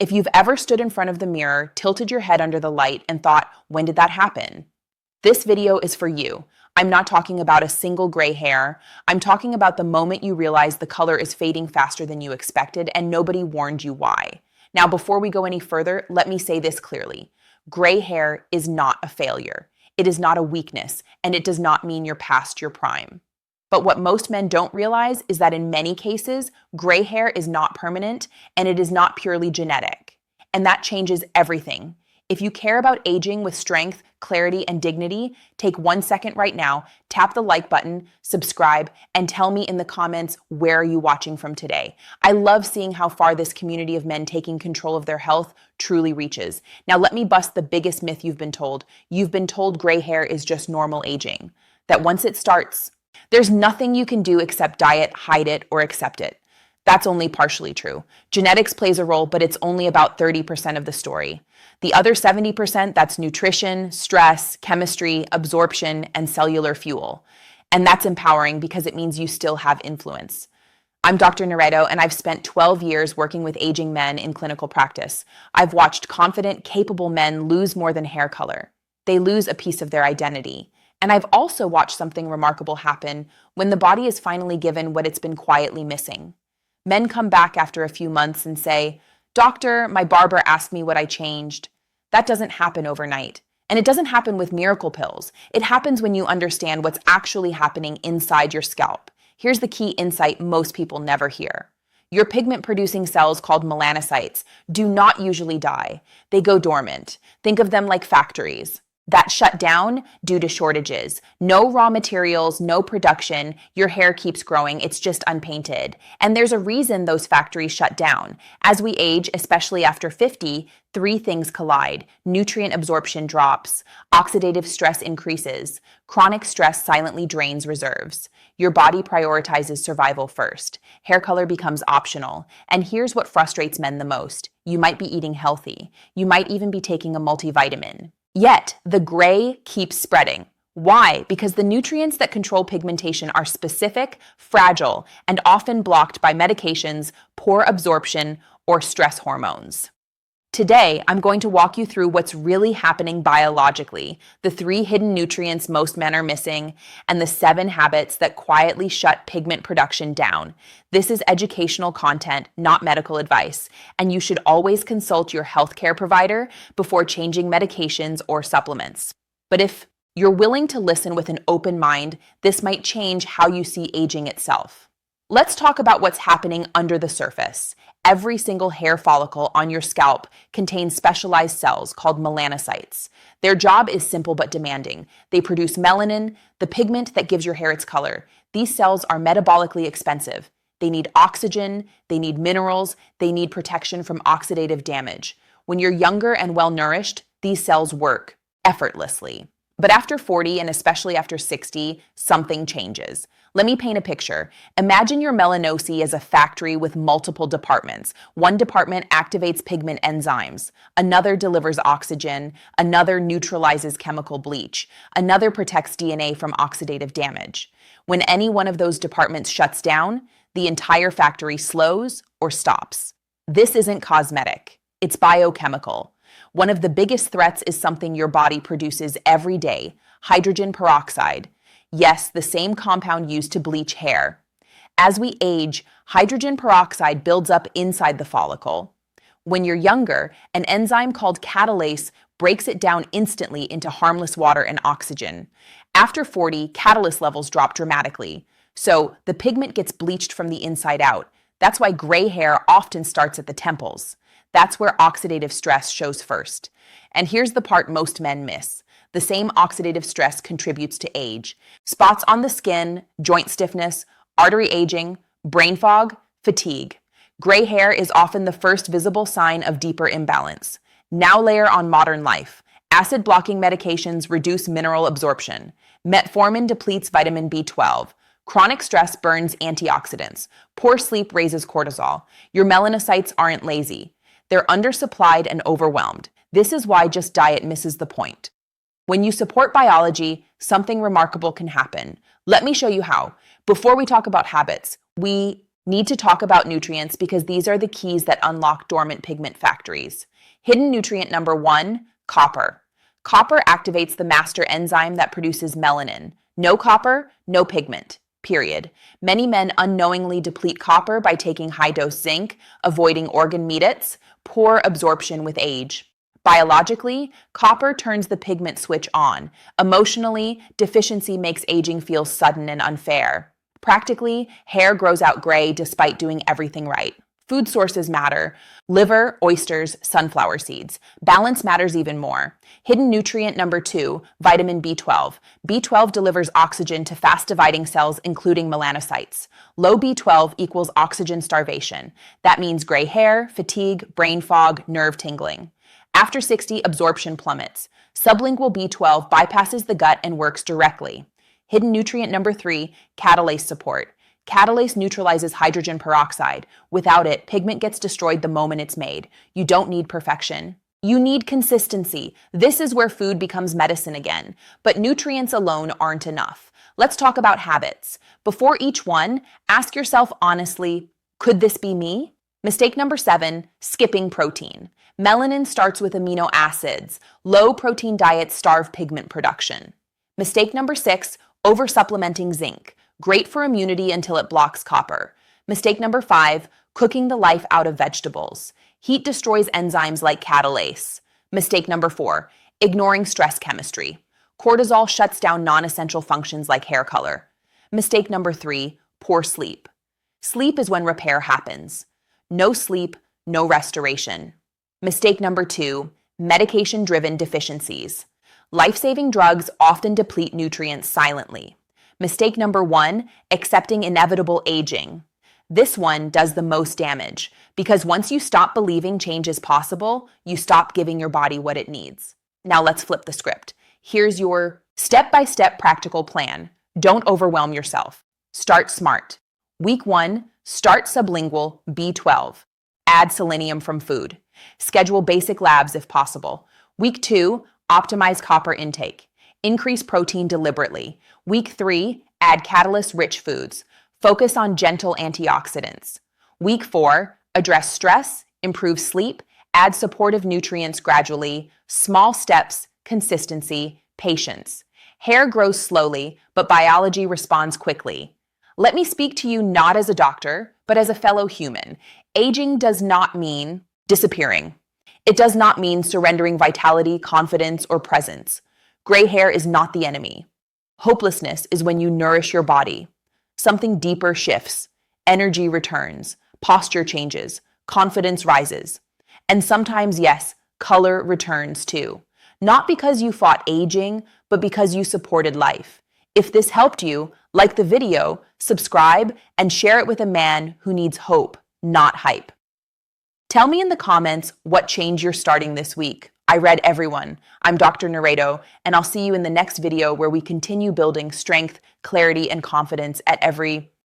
If you've ever stood in front of the mirror, tilted your head under the light, and thought, when did that happen? This video is for you. I'm not talking about a single gray hair. I'm talking about the moment you realize the color is fading faster than you expected and nobody warned you why. Now, before we go any further, let me say this clearly. Gray hair is not a failure. It is not a weakness, and it does not mean you're past your prime. But what most men don't realize is that in many cases, gray hair is not permanent and it is not purely genetic. And that changes everything. If you care about aging with strength, clarity, and dignity, take 1 second right now, tap the like button, subscribe, and tell me in the comments, where are you watching from today? I love seeing how far this community of men taking control of their health truly reaches. Now let me bust the biggest myth you've been told. You've been told gray hair is just normal aging. That once it starts, there's nothing you can do except diet, hide it, or accept it. That's only partially true. Genetics plays a role, but it's only about 30% of the story. The other 70%, that's nutrition, stress, chemistry, absorption, and cellular fuel. And that's empowering because it means you still have influence. I'm Dr. Nareto, and I've spent 12 years working with aging men in clinical practice. I've watched confident, capable men lose more than hair color. They lose a piece of their identity. And I've also watched something remarkable happen when the body is finally given what it's been quietly missing. Men come back after a few months and say, "Doctor, my barber asked me what I changed." That doesn't happen overnight. And it doesn't happen with miracle pills. It happens when you understand what's actually happening inside your scalp. Here's the key insight most people never hear. Your pigment-producing cells called melanocytes do not usually die. They go dormant. Think of them like factories that shut down due to shortages. No raw materials, no production, your hair keeps growing, it's just unpainted. And there's a reason those factories shut down. As we age, especially after 50, three things collide. Nutrient absorption drops, oxidative stress increases, chronic stress silently drains reserves. Your body prioritizes survival first. Hair color becomes optional. And here's what frustrates men the most. You might be eating healthy. You might even be taking a multivitamin. Yet, the gray keeps spreading. Why? Because the nutrients that control pigmentation are specific, fragile, and often blocked by medications, poor absorption, or stress hormones. Today, I'm going to walk you through what's really happening biologically, the 3 hidden nutrients most men are missing, and the 7 habits that quietly shut pigment production down. This is educational content, not medical advice, and you should always consult your healthcare provider before changing medications or supplements. But if you're willing to listen with an open mind, this might change how you see aging itself. Let's talk about what's happening under the surface. Every single hair follicle on your scalp contains specialized cells called melanocytes. Their job is simple but demanding. They produce melanin, the pigment that gives your hair its color. These cells are metabolically expensive. They need oxygen, they need minerals, they need protection from oxidative damage. When you're younger and well-nourished, these cells work effortlessly. But after 40, and especially after 60, something changes. Let me paint a picture. Imagine your melanocele as a factory with multiple departments. One department activates pigment enzymes. Another delivers oxygen. Another neutralizes chemical bleach. Another protects DNA from oxidative damage. When any one of those departments shuts down, the entire factory slows or stops. This isn't cosmetic. It's biochemical. One of the biggest threats is something your body produces every day, hydrogen peroxide. Yes, the same compound used to bleach hair. As we age, hydrogen peroxide builds up inside the follicle. When you're younger, an enzyme called catalase breaks it down instantly into harmless water and oxygen. After 40, catalase levels drop dramatically. So the pigment gets bleached from the inside out. That's why gray hair often starts at the temples. That's where oxidative stress shows first. And here's the part most men miss. The same oxidative stress contributes to age. Spots on the skin, joint stiffness, artery aging, brain fog, fatigue. Gray hair is often the first visible sign of deeper imbalance. Now layer on modern life. Acid-blocking medications reduce mineral absorption. Metformin depletes vitamin B12. Chronic stress burns antioxidants. Poor sleep raises cortisol. Your melanocytes aren't lazy. They're undersupplied and overwhelmed. This is why just diet misses the point. When you support biology, something remarkable can happen. Let me show you how. Before we talk about habits, we Need to talk about nutrients because these are the keys that unlock dormant pigment factories. Hidden nutrient number 1, copper. Copper activates the master enzyme that produces melanin. No copper, no pigment. Period. Many men unknowingly deplete copper by taking high-dose zinc, avoiding organ meats, poor absorption with age. Biologically, copper turns the pigment switch on. Emotionally, deficiency makes aging feel sudden and unfair. Practically, hair grows out gray despite doing everything right. Food sources matter. Liver, oysters, sunflower seeds. Balance matters even more. Hidden nutrient number 2, vitamin B12. B12 delivers oxygen to fast-dividing cells, including melanocytes. Low B12 equals oxygen starvation. That means gray hair, fatigue, brain fog, nerve tingling. After 60, absorption plummets. Sublingual B12 bypasses the gut and works directly. Hidden nutrient number 3, catalase support. Catalase neutralizes hydrogen peroxide. Without it, pigment gets destroyed the moment it's made. You don't need perfection. You need consistency. This is where food becomes medicine again. But nutrients alone aren't enough. Let's talk about habits. Before each one, ask yourself honestly, could this be me? Mistake number 7, skipping protein. Melanin starts with amino acids. Low protein diets starve pigment production. Mistake number 6, oversupplementing zinc. Great for immunity until it blocks copper. Mistake number 5, cooking the life out of vegetables. Heat destroys enzymes like catalase. Mistake number 4, ignoring stress chemistry. Cortisol shuts down non-essential functions like hair color. Mistake number 3, poor sleep. Sleep is when repair happens. No sleep, no restoration. Mistake number 2, medication-driven deficiencies. Life-saving drugs often deplete nutrients silently. Mistake number 1, accepting inevitable aging. This one does the most damage because once you stop believing change is possible, you stop giving your body what it needs. Now let's flip the script. Here's your step-by-step practical plan. Don't overwhelm yourself. Start smart. Week 1, start sublingual B12. Add selenium from food. Schedule basic labs if possible. Week 2, optimize copper intake. Increase protein deliberately. Week 3, add catalyst-rich foods. Focus on gentle antioxidants. Week 4, address stress, improve sleep, add supportive nutrients gradually. Small steps, consistency, patience. Hair grows slowly, but biology responds quickly. Let me speak to you not as a doctor, but as a fellow human. Aging does not mean disappearing. It does not mean surrendering vitality, confidence, or presence. Gray hair is not the enemy. Hopelessness is when you nourish your body. Something deeper shifts. Energy returns. Posture changes. Confidence rises. And sometimes, yes, color returns too. Not because you fought aging, but because you supported life. If this helped you, like the video, subscribe, and share it with a man who needs hope, not hype. Tell me in the comments what change you're starting this week. I read everyone. I'm Dr. Nareto, and I'll see you in the next video where we continue building strength, clarity, and confidence at every